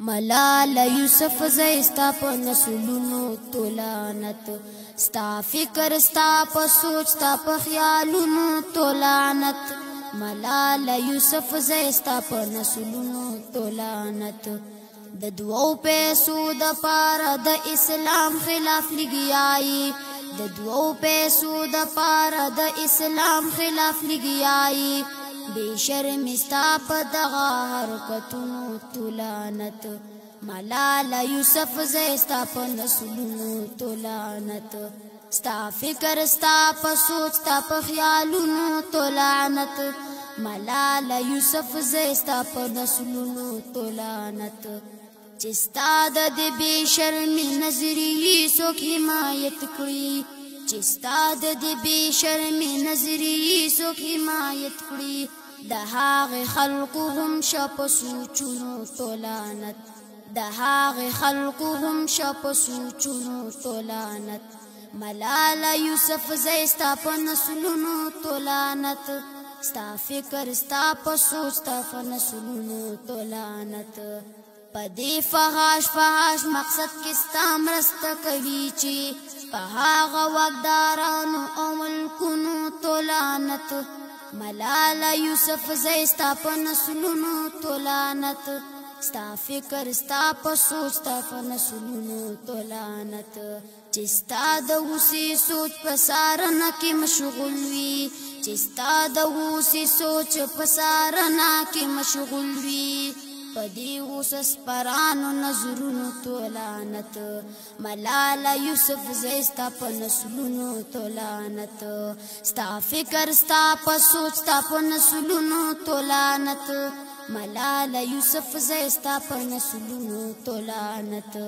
ملال یوسف زیستا په نسلونو تولانت ستا فکر ستا په سوچ ستا په خیالونو تولانت ملال یوسف زیستا په نسلونو تولانت د دوو پیسو د پاره د اسلام خلاف لګیای د دوو پیسو د پاره د اسلام خلاف لګیای بے شرمستا په دغه حرکتونو تولانت ملاله یوسف زیستا په نسلونو تولانت ستا فکر ستا په سوچ ستا په خیالونو تولانت ملاله یوسف زیستا په نسلونو تولانت چې ستا د بے شرمي نظریې څوک حمایت کړي چې ستا د بے شرمي نظریې څوک حمایت کړي د هغه خلقو هم شپ سوچونو تولانت د هغه خلقو هم شپ سوچونو تولانت ملاله یوسف زیستا په نسلونو تولانت ستا فکر ستا په سوچ ستا په نسلونو تولانت پدې فحاش مقصد کې ستا مرسته کوي چې په هغه واکدارانو او ملکونو تولانت ملاله یوسف زیستا په نسلونو تولانت ستا فکر ستا په سوچ ستا په نسلونو تولانت چې ستا د اوسې سوچ په سارنه کې مشغول وي چې ستا د اوسې سوچ په سارنه کې مشغول وي پدی اوس سپرانو نظرونو تولانت ملاله یوسف زیستا په نسلونو تولانت ستا فکر ستا په سوچ ستا په نسلونو تولانت ملاله یوسف زیستا په نسلونو تولانت